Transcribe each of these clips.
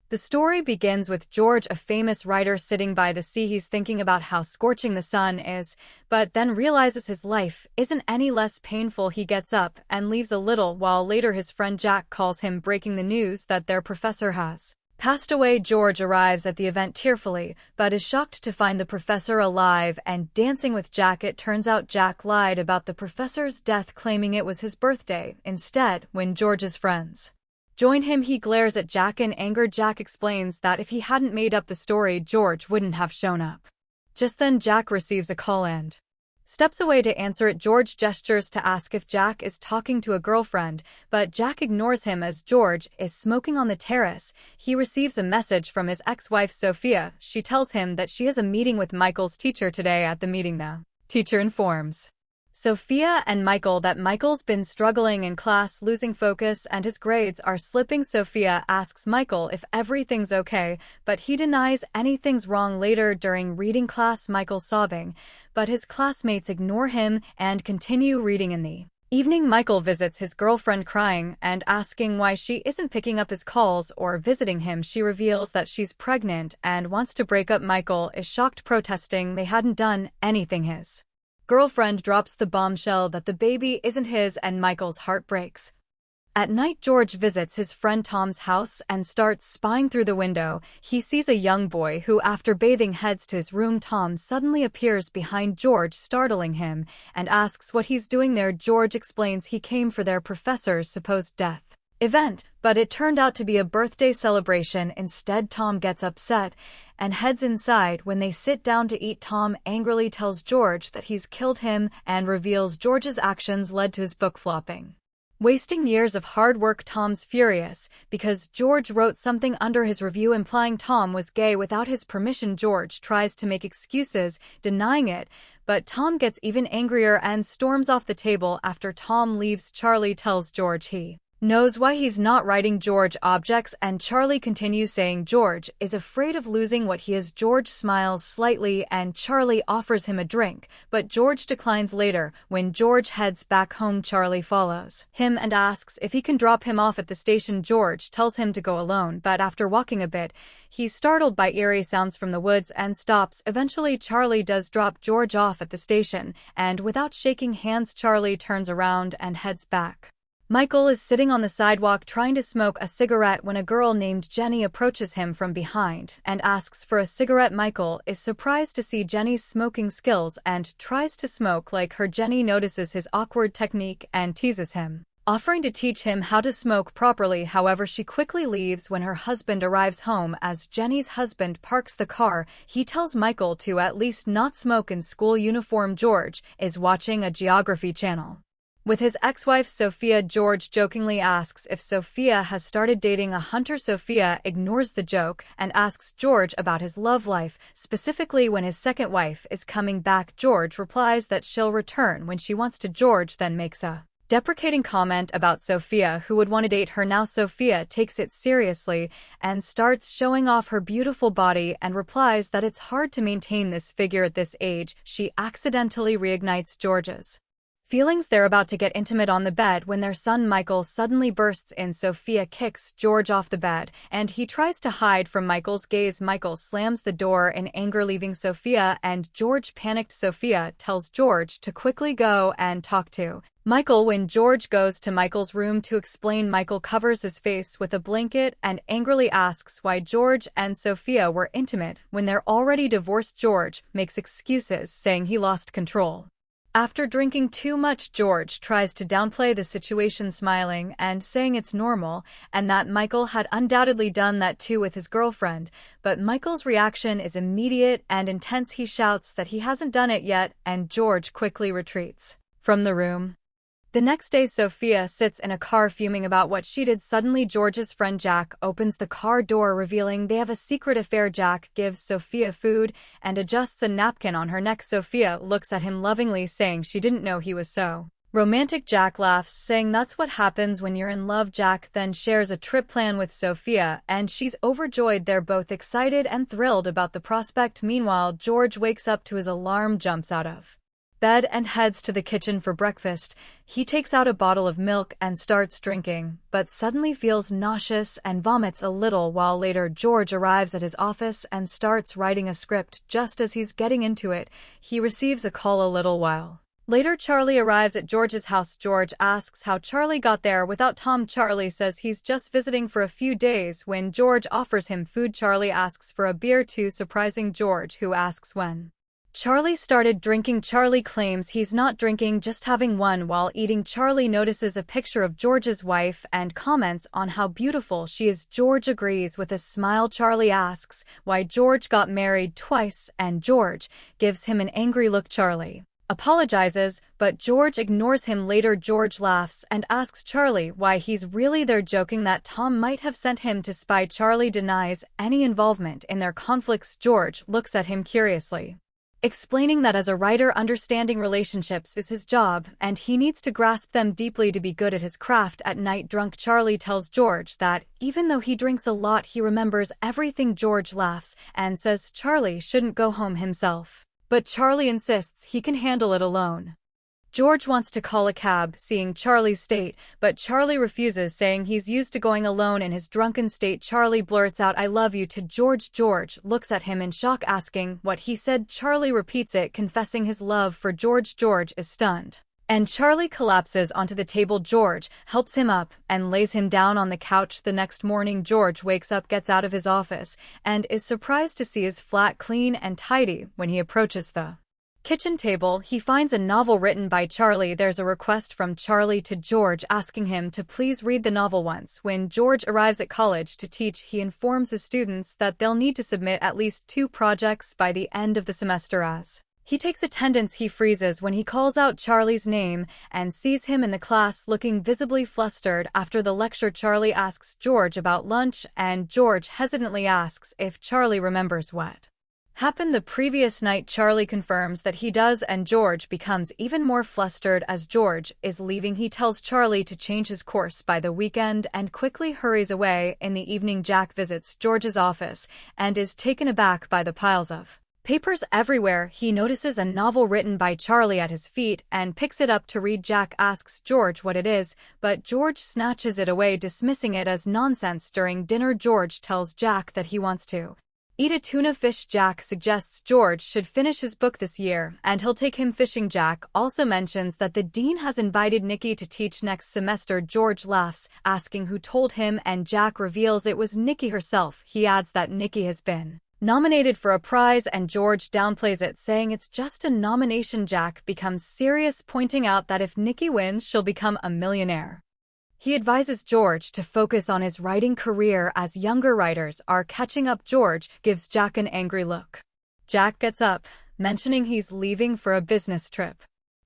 The story begins with George, a famous writer, sitting by the sea. He's thinking about how scorching the sun is, but then realizes his life isn't any less painful. He gets up and leaves a little while later. His friend Jack calls him, breaking the news that their professor has passed away. George arrives at the event tearfully, but is shocked to find the professor alive and dancing with Jack. It turns out Jack lied about the professor's death, claiming it was his birthday. Instead, when George's friends join him, he glares at Jack in anger. Jack explains that if he hadn't made up the story, George wouldn't have shown up. Just then, Jack receives a call and steps away to answer it. George gestures to ask if Jack is talking to a girlfriend, but Jack ignores him as George is smoking on the terrace. He receives a message from his ex-wife Sophia. She tells him that she has a meeting with Michael's teacher today. At the meeting, the teacher informs Sophia and Michael that Michael's been struggling in class, losing focus, and his grades are slipping. Sophia asks Michael if everything's okay, but he denies anything's wrong. Later during reading class, Michael's sobbing, but his classmates ignore him and continue reading. In the evening, Michael visits his girlfriend, crying and asking why she isn't picking up his calls or visiting him. She reveals that she's pregnant and wants to break up. Michael is shocked, protesting they hadn't done anything. His girlfriend drops the bombshell that the baby isn't his, and Michael's heart breaks. At night, George visits his friend Tom's house and starts spying through the window. He sees a young boy who, after bathing, heads to his room. Tom suddenly appears behind George, startling him, and asks what he's doing there. George explains he came for their professor's supposed death event, but it turned out to be a birthday celebration instead. Tom gets upset and heads inside. When they sit down to eat, Tom angrily tells George that he's killed him and reveals George's actions led to his book flopping, wasting years of hard work. Tom's furious because George wrote something under his review implying Tom was gay without his permission. George tries to make excuses, denying it, but Tom gets even angrier and storms off the table. After Tom leaves, Charlie tells George he knows why he's not writing. George objects, and Charlie continues, saying George is afraid of losing what he is. George smiles slightly and Charlie offers him a drink, but George declines. Later, when George heads back home, Charlie follows him and asks if he can drop him off at the station. George tells him to go alone, but after walking a bit, he's startled by eerie sounds from the woods and stops. Eventually, Charlie does drop George off at the station, and without shaking hands, Charlie turns around and heads back. Michael is sitting on the sidewalk trying to smoke a cigarette when a girl named Jenny approaches him from behind and asks for a cigarette. Michael is surprised to see Jenny's smoking skills and tries to smoke like her. Jenny notices his awkward technique and teases him, offering to teach him how to smoke properly. However, she quickly leaves when her husband arrives home. As Jenny's husband parks the car, he tells Michael to at least not smoke in school uniform. George is watching a geography channel with his ex-wife Sophia. George jokingly asks if Sophia has started dating a hunter. Sophia ignores the joke and asks George about his love life, specifically when his second wife is coming back. George replies that she'll return when she wants to. George then makes a deprecating comment about Sophia, who would want to date her now. Sophia takes it seriously and starts showing off her beautiful body and replies that it's hard to maintain this figure at this age. She accidentally reignites George's feelings. They're about to get intimate on the bed when their son Michael suddenly bursts in. Sophia kicks George off the bed, and he tries to hide from Michael's gaze. Michael slams the door in anger, leaving Sophia and George panicked. Sophia tells George to quickly go and talk to Michael. When George goes to Michael's room to explain, Michael covers his face with a blanket and angrily asks why George and Sophia were intimate when they're already divorced. George makes excuses, saying he lost control after drinking too much. George tries to downplay the situation, smiling and saying it's normal and that Michael had undoubtedly done that too with his girlfriend, but Michael's reaction is immediate and intense. He shouts that he hasn't done it yet, and George quickly retreats from the room. The next day, Sophia sits in a car fuming about what she did. Suddenly, George's friend Jack opens the car door, revealing they have a secret affair. Jack gives Sophia food and adjusts a napkin on her neck. Sophia looks at him lovingly, saying she didn't know he was so romantic. Jack laughs, saying that's what happens when you're in love. Jack then shares a trip plan with Sophia, and she's overjoyed. They're both excited and thrilled about the prospect. Meanwhile, George wakes up to his alarm, jumps out of bed and heads to the kitchen for breakfast. He takes out a bottle of milk and starts drinking, but suddenly feels nauseous and vomits a little while later George arrives at his office and starts writing a script. Just as he's getting into it, he receives a call a little while later. Charlie arrives at George's house. George asks how Charlie got there without Tom. Charlie says he's just visiting for a few days. When George offers him food, Charlie asks for a beer too, surprising George, who asks when Charlie started drinking. Charlie claims he's not drinking, just having one while eating. Charlie notices a picture of George's wife and comments on how beautiful she is. George agrees with a smile. Charlie asks why George got married twice, and George gives him an angry look. Charlie apologizes, but George ignores him. Later, George laughs and asks Charlie why he's really there, joking that Tom might have sent him to spy. Charlie denies any involvement in their conflicts. George looks at him curiously, explaining that as a writer, understanding relationships is his job, and he needs to grasp them deeply to be good at his craft. At night, drunk Charlie tells George that even though he drinks a lot, he remembers everything. George laughs and says Charlie shouldn't go home himself, but Charlie insists he can handle it alone. George wants to call a cab, seeing Charlie's state, but Charlie refuses, saying he's used to going alone in his drunken state. Charlie blurts out, "I love you," to George. George looks at him in shock, asking what he said. Charlie repeats it, confessing his love for George. George is stunned, and Charlie collapses onto the table. George helps him up and lays him down on the couch. The next morning, George wakes up, gets out of his office, and is surprised to see his flat clean and tidy. When he approaches the kitchen table, he finds a novel written by Charlie. There's a request from Charlie to George asking him to please read the novel once. When George arrives at college to teach, he informs his students that they'll need to submit at least 2 projects by the end of the semester. As he takes attendance, he freezes when he calls out Charlie's name and sees him in the class looking visibly flustered. After the lecture, Charlie asks George about lunch, and George hesitantly asks if Charlie remembers what happened the previous night. Charlie confirms that he does, and George becomes even more flustered. As George is leaving, he tells Charlie to change his course by the weekend and quickly hurries away. In the evening, Jack visits George's office and is taken aback by the piles of papers everywhere. He notices a novel written by Charlie at his feet and picks it up to read. Jack asks George what it is, but George snatches it away, dismissing it as nonsense. During dinner, George tells Jack that he wants to eat a tuna fish. Jack suggests George should finish his book this year, and he'll take him fishing. Jack also mentions that the dean has invited Nikki to teach next semester. George laughs, asking who told him, and Jack reveals it was Nikki herself. He adds that Nikki has been nominated for a prize, and George downplays it, saying it's just a nomination. Jack becomes serious, pointing out that if Nikki wins, she'll become a millionaire. He advises George to focus on his writing career as younger writers are catching up. George gives Jack an angry look. Jack gets up, mentioning he's leaving for a business trip.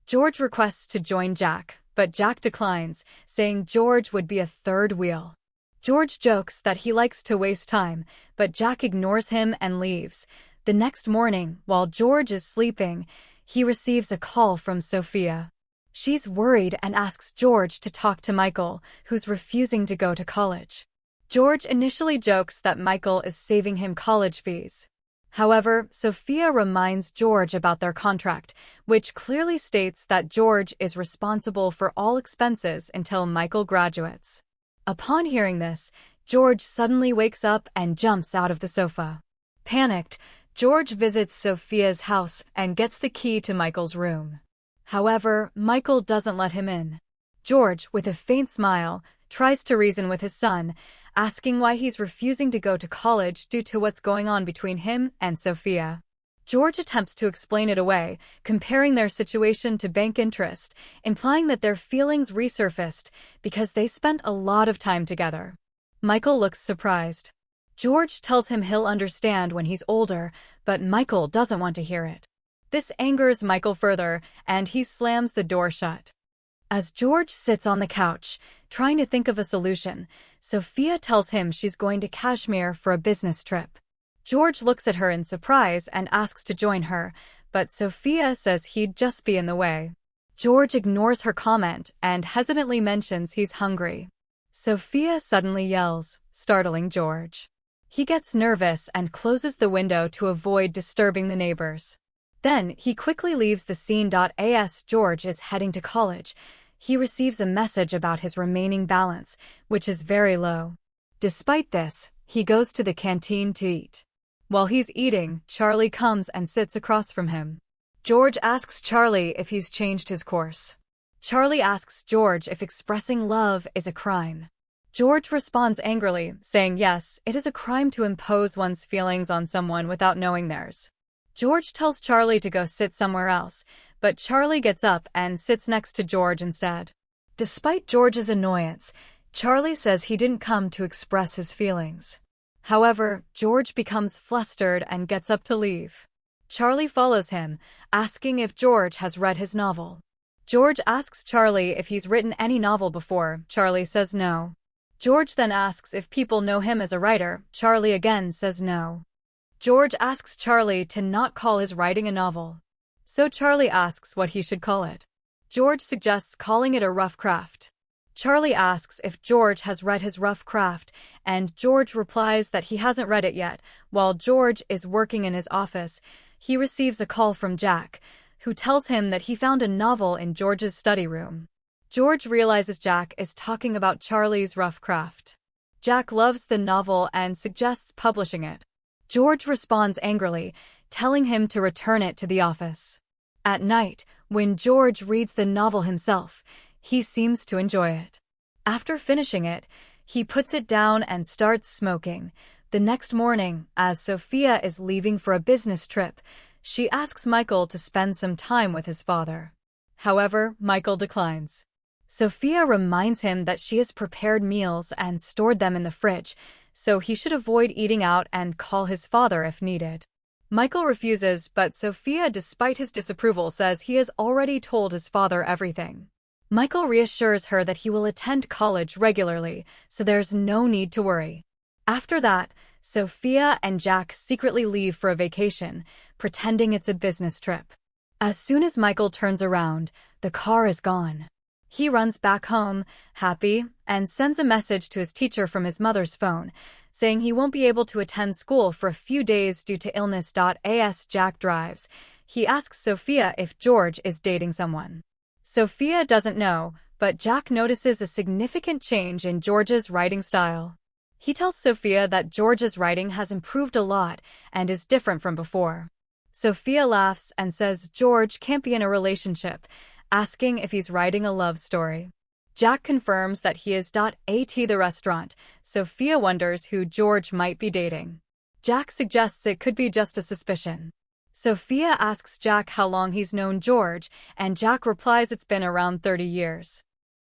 George requests to join Jack, but Jack declines, saying George would be a third wheel. George jokes that he likes to waste time, but Jack ignores him and leaves. The next morning, while George is sleeping, he receives a call from Sophia. She's worried and asks George to talk to Michael, who's refusing to go to college. George initially jokes that Michael is saving him college fees. However, Sophia reminds George about their contract, which clearly states that George is responsible for all expenses until Michael graduates. Upon hearing this, George suddenly wakes up and jumps out of the sofa. Panicked, George visits Sophia's house and gets the key to Michael's room. However, Michael doesn't let him in. George, with a faint smile, tries to reason with his son, asking why he's refusing to go to college due to what's going on between him and Sophia. George attempts to explain it away, comparing their situation to bank interest, implying that their feelings resurfaced because they spent a lot of time together. Michael looks surprised. George tells him he'll understand when he's older, but Michael doesn't want to hear it. This angers Michael further, and he slams the door shut. As George sits on the couch, trying to think of a solution, Sophia tells him she's going to Kashmir for a business trip. George looks at her in surprise and asks to join her, but Sophia says he'd just be in the way. George ignores her comment and hesitantly mentions he's hungry. Sophia suddenly yells, startling George. He gets nervous and closes the window to avoid disturbing the neighbors. Then, he quickly leaves the scene. As George is heading to college, he receives a message about his remaining balance, which is very low. Despite this, he goes to the canteen to eat. While he's eating, Charlie comes and sits across from him. George asks Charlie if he's changed his course. Charlie asks George if expressing love is a crime. George responds angrily, saying yes, it is a crime to impose one's feelings on someone without knowing theirs. George tells Charlie to go sit somewhere else, but Charlie gets up and sits next to George instead. Despite George's annoyance, Charlie says he didn't come to express his feelings. However, George becomes flustered and gets up to leave. Charlie follows him, asking if George has read his novel. George asks Charlie if he's written any novel before. Charlie says no. George then asks if people know him as a writer. Charlie again says no. George asks Charlie to not call his writing a novel. So Charlie asks what he should call it. George suggests calling it a rough craft. Charlie asks if George has read his rough craft, and George replies that he hasn't read it yet. While George is working in his office, he receives a call from Jack, who tells him that he found a novel in George's study room. George realizes Jack is talking about Charlie's rough craft. Jack loves the novel and suggests publishing it. George responds angrily, telling him to return it to the office. At night, when George reads the novel himself, he seems to enjoy it. After finishing it, he puts it down and starts smoking. The next morning, as Sophia is leaving for a business trip, she asks Michael to spend some time with his father. However, Michael declines. Sophia reminds him that she has prepared meals and stored them in the fridge, so he should avoid eating out and call his father if needed. Michael refuses, but Sophia, despite his disapproval, says he has already told his father everything. Michael reassures her that he will attend college regularly, so there's no need to worry. After that, Sophia and Jack secretly leave for a vacation, pretending it's a business trip. As soon as Michael turns around, the car is gone. He runs back home, happy, and sends a message to his teacher from his mother's phone, saying he won't be able to attend school for a few days due to illness. As Jack drives, he asks Sophia if George is dating someone. Sophia doesn't know, but Jack notices a significant change in George's writing style. He tells Sophia that George's writing has improved a lot and is different from before. Sophia laughs and says George can't be in a relationship, asking if he's writing a love story. Jack confirms that he is. At the restaurant, Sophia wonders who George might be dating. Jack suggests it could be just a suspicion. Sophia asks Jack how long he's known George, and Jack replies it's been around 30 years.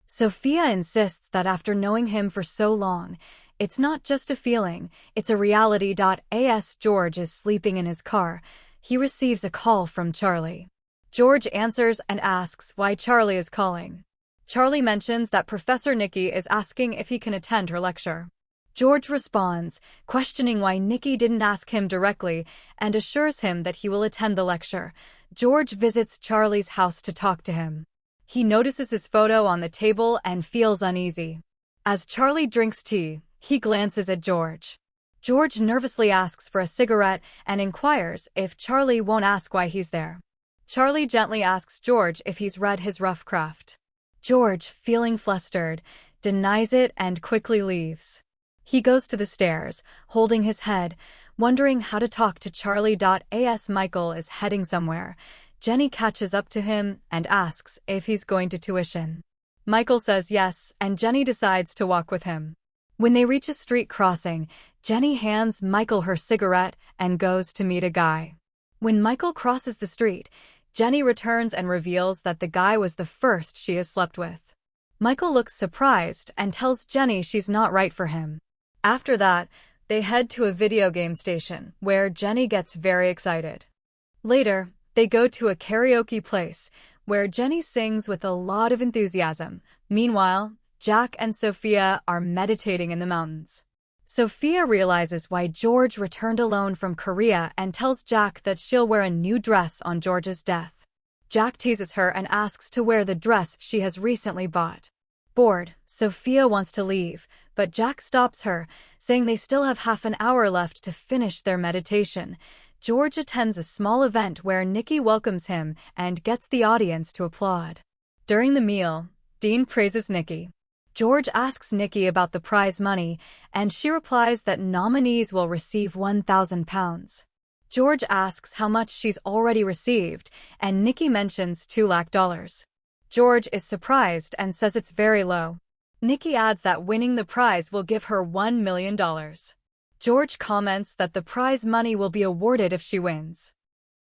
Sophia insists that after knowing him for so long, it's not just a feeling, it's a reality. As George is sleeping in his car, he receives a call from Charlie. George answers and asks why Charlie is calling. Charlie mentions that Professor Nikki is asking if he can attend her lecture. George responds, questioning why Nikki didn't ask him directly, and assures him that he will attend the lecture. George visits Charlie's house to talk to him. He notices his photo on the table and feels uneasy. As Charlie drinks tea, he glances at George. George nervously asks for a cigarette and inquires if Charlie won't ask why he's there. Charlie gently asks George if he's read his rough craft. George, feeling flustered, denies it and quickly leaves. He goes to the stairs, holding his head, wondering how to talk to Charlie. As Michael is heading somewhere, Jenny catches up to him and asks if he's going to tuition. Michael says yes, and Jenny decides to walk with him. When they reach a street crossing, Jenny hands Michael her cigarette and goes to meet a guy. When Michael crosses the street, Jenny returns and reveals that the guy was the first she has slept with. Michael looks surprised and tells Jenny she's not right for him. After that, they head to a video game station, where Jenny gets very excited. Later, they go to a karaoke place, where Jenny sings with a lot of enthusiasm. Meanwhile, Jack and Sophia are meditating in the mountains. Sophia realizes why George returned alone from Korea and tells Jack that she'll wear a new dress on George's death. Jack teases her and asks to wear the dress she has recently bought. Bored, Sophia wants to leave, but Jack stops her, saying they still have half an hour left to finish their meditation. George attends a small event where Nikki welcomes him and gets the audience to applaud. During the meal, Dean praises Nikki. George asks Nikki about the prize money, and she replies that nominees will receive £1,000. George asks how much she's already received, and Nikki mentions $2 lakh. George is surprised and says it's very low. Nikki adds that winning the prize will give her $1 million. George comments that the prize money will be awarded if she wins.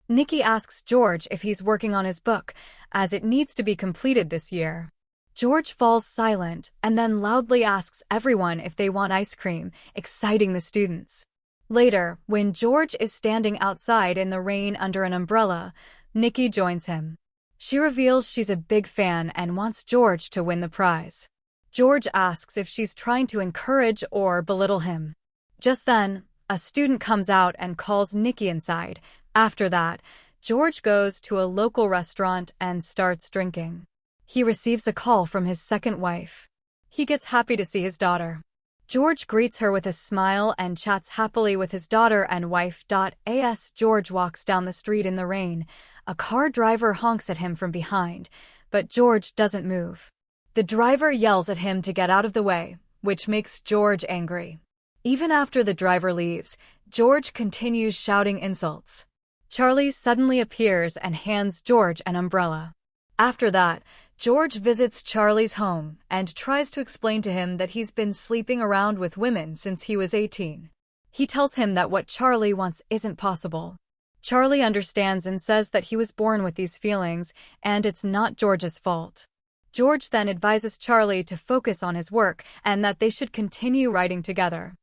Nikki asks George if he's working on his book, as it needs to be completed this year. George falls silent and then loudly asks everyone if they want ice cream, exciting the students. Later, when George is standing outside in the rain under an umbrella, Nikki joins him. She reveals she's a big fan and wants George to win the prize. George asks if she's trying to encourage or belittle him. Just then, a student comes out and calls Nikki inside. After that, George goes to a local restaurant and starts drinking. He receives a call from his second wife. He gets happy to see his daughter. George greets her with a smile and chats happily with his daughter and wife. As George walks down the street in the rain, a car driver honks at him from behind, but George doesn't move. The driver yells at him to get out of the way, which makes George angry. Even after the driver leaves, George continues shouting insults. Charlie suddenly appears and hands George an umbrella. After that, George visits Charlie's home and tries to explain to him that he's been sleeping around with women since he was 18. He tells him that what Charlie wants isn't possible. Charlie understands and says that he was born with these feelings and it's not George's fault. George then advises Charlie to focus on his work and that they should continue writing together.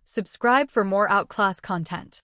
Subscribe for more outclass content.